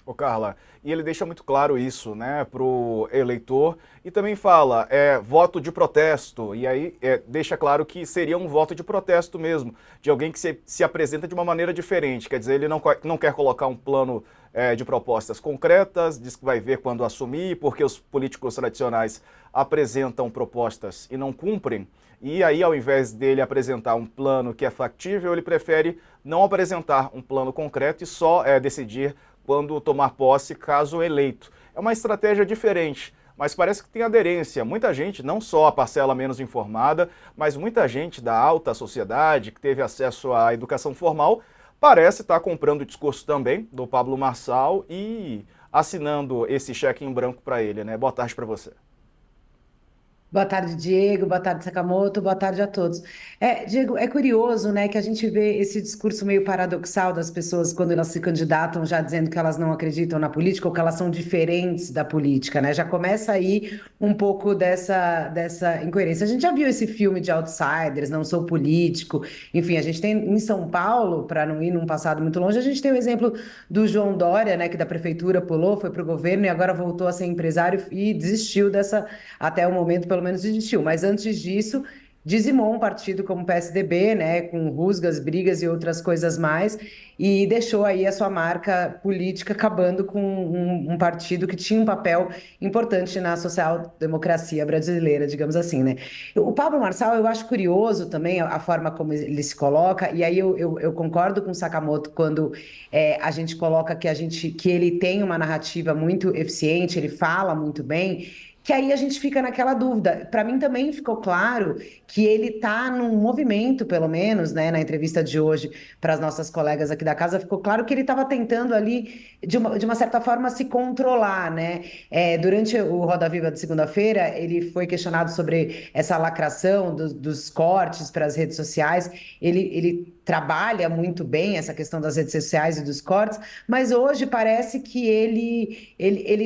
Ô Carla, e ele deixa muito claro isso, né, pro eleitor e também fala, voto de protesto, e aí deixa claro que seria um voto de protesto mesmo, de alguém que se apresenta de uma maneira diferente, quer dizer, ele não quer colocar um plano de propostas concretas, diz que vai ver quando assumir, porque os políticos tradicionais apresentam propostas e não cumprem, e aí ao invés dele apresentar um plano que é factível, ele prefere não apresentar um plano concreto e só decidir quando tomar posse, caso eleito. É uma estratégia diferente, mas parece que tem aderência. Muita gente, não só a parcela menos informada, mas muita gente da alta sociedade, que teve acesso à educação formal, parece estar comprando o discurso também do Pablo Marçal e assinando esse cheque em branco para ele, né? Boa tarde para você. Boa tarde, Diego. Boa tarde, Sakamoto. Boa tarde a todos. Diego, é curioso, né, que a gente vê esse discurso meio paradoxal das pessoas quando elas se candidatam já dizendo que elas não acreditam na política ou que elas são diferentes da política, né? Já começa aí um pouco dessa incoerência. A gente já viu esse filme de Outsiders, Não Sou Político. Enfim, a gente tem em São Paulo, para não ir num passado muito longe, a gente tem o exemplo do João Dória, né, que da prefeitura pulou, foi para o governo e agora voltou a ser empresário e desistiu dessa até o momento, pelo menos, existiu. Mas antes disso, dizimou um partido como o PSDB, né, com rusgas, brigas e outras coisas mais, e deixou aí a sua marca política acabando com um partido que tinha um papel importante na social-democracia brasileira, digamos assim, né? O Pablo Marçal, eu acho curioso também a forma como ele se coloca, e aí eu concordo com o Sakamoto quando a gente coloca que ele tem uma narrativa muito eficiente, ele fala muito bem, que aí a gente fica naquela dúvida. Para mim também ficou claro que ele está num movimento, pelo menos, né, na entrevista de hoje para as nossas colegas aqui da casa, ficou claro que ele estava tentando ali, de uma certa forma, se controlar, né? Durante o Roda Viva de segunda-feira, ele foi questionado sobre essa lacração dos cortes para as redes sociais. Ele trabalha muito bem essa questão das redes sociais e dos cortes, mas hoje parece que ele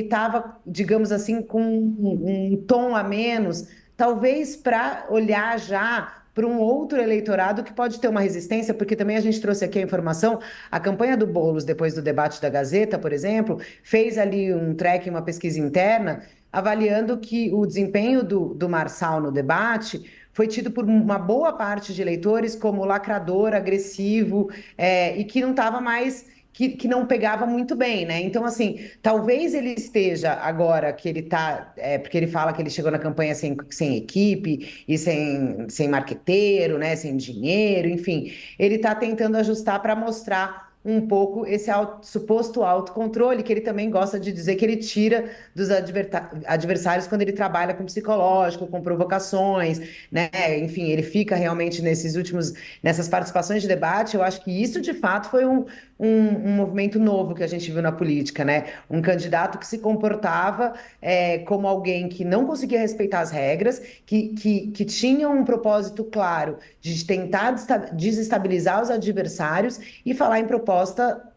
estava, digamos assim, com um tom a menos, talvez para olhar já para um outro eleitorado que pode ter uma resistência, porque também a gente trouxe aqui a informação, a campanha do Boulos, depois do debate da Gazeta, por exemplo, fez ali um track, uma pesquisa interna, avaliando que o desempenho do Marçal no debate foi tido por uma boa parte de eleitores como lacrador, agressivo, e que não estava mais que não pegava muito bem, né? Então, assim, talvez ele esteja agora que ele está, porque ele fala que ele chegou na campanha sem equipe e sem marqueteiro, né? Sem dinheiro, enfim, ele está tentando ajustar para mostrar um pouco esse suposto autocontrole que ele também gosta de dizer que ele tira dos adversários quando ele trabalha com psicológico, com provocações, né? Enfim, ele fica realmente nessas participações de debate. Eu acho que isso de fato foi um movimento novo que a gente viu na política, né? Um candidato que se comportava como alguém que não conseguia respeitar as regras, que tinha um propósito claro de tentar desestabilizar os adversários e falar em proposta.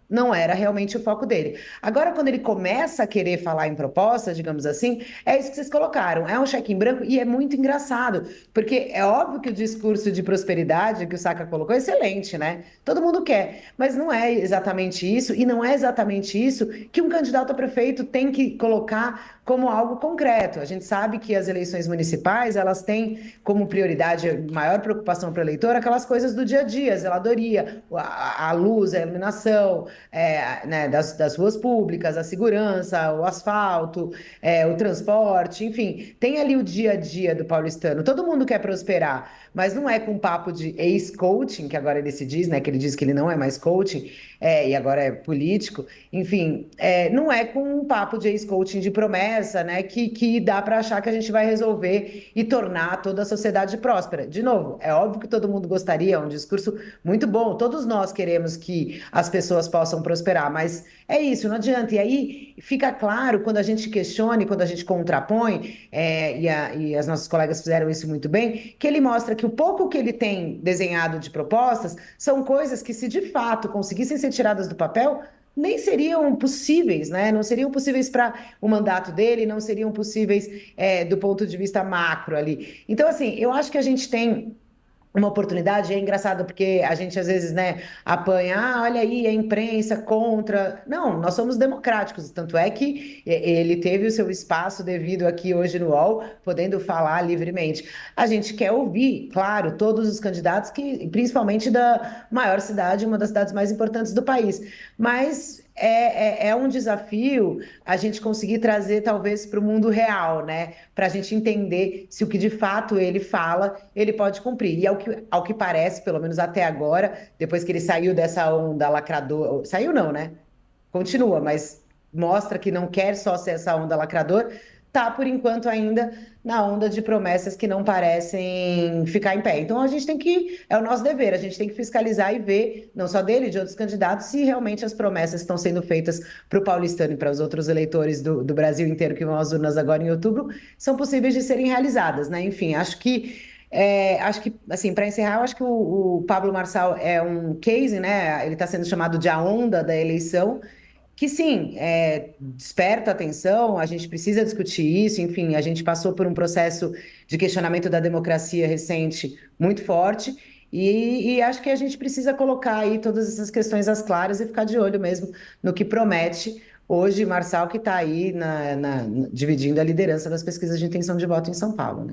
Não era realmente o foco dele. Agora, quando ele começa a querer falar em proposta, digamos assim, é isso que vocês colocaram. É um cheque em branco e é muito engraçado, porque é óbvio que o discurso de prosperidade que o Saka colocou é excelente, né? Todo mundo quer, mas não é exatamente isso, e não é exatamente isso que um candidato a prefeito tem que colocar como algo concreto. A gente sabe que as eleições municipais, elas têm como prioridade, maior preocupação para o eleitor, aquelas coisas do dia a dia, a zeladoria, a luz, a iluminação, né, das ruas públicas, a segurança, o asfalto, o transporte, enfim, tem ali o dia a dia do paulistano. Todo mundo quer prosperar, mas não é com papo de ex-coaching, que agora ele se diz, né, que ele diz que ele não é mais coaching, e agora é político, enfim, não é com um papo de ex-coaching de promessa, né, que dá para achar que a gente vai resolver e tornar toda a sociedade próspera. De novo, é óbvio que todo mundo gostaria, é um discurso muito bom, todos nós queremos que as pessoas possam prosperar, mas é isso, não adianta. E aí fica claro quando a gente questiona e quando a gente contrapõe, e as nossas colegas fizeram isso muito bem, que ele mostra que o pouco que ele tem desenhado de propostas são coisas que, se de fato conseguissem ser tiradas do papel, nem seriam possíveis, né? Não seriam possíveis para o mandato dele, não seriam possíveis do ponto de vista macro ali. Então, assim, eu acho que a gente tem uma oportunidade. É engraçado porque a gente às vezes, né, apanha, olha aí, a imprensa contra. Não, nós somos democráticos, tanto é que ele teve o seu espaço devido aqui hoje no UOL, podendo falar livremente. A gente quer ouvir, claro, todos os candidatos, que, principalmente da maior cidade, uma das cidades mais importantes do país, mas é um desafio a gente conseguir trazer talvez para o mundo real, né? Para a gente entender se o que de fato ele fala, ele pode cumprir. E ao que parece, pelo menos até agora, depois que ele saiu dessa onda lacrador, saiu não, né? Continua, mas mostra que não quer só ser essa onda lacrador, tá por enquanto ainda na onda de promessas que não parecem ficar em pé. Então a gente tem que, é o nosso dever, a gente tem que fiscalizar e ver, não só dele, de outros candidatos, se realmente as promessas que estão sendo feitas para o paulistano e para os outros eleitores do Brasil inteiro que vão às urnas agora em outubro são possíveis de serem realizadas, né? Enfim, acho que, assim, para encerrar, eu acho que o Pablo Marçal é um case, né? Ele está sendo chamado de a onda da eleição, que sim, desperta atenção, a gente precisa discutir isso, enfim, a gente passou por um processo de questionamento da democracia recente muito forte, e acho que a gente precisa colocar aí todas essas questões às claras e ficar de olho mesmo no que promete hoje Marçal, que está aí dividindo a liderança das pesquisas de intenção de voto em São Paulo, né?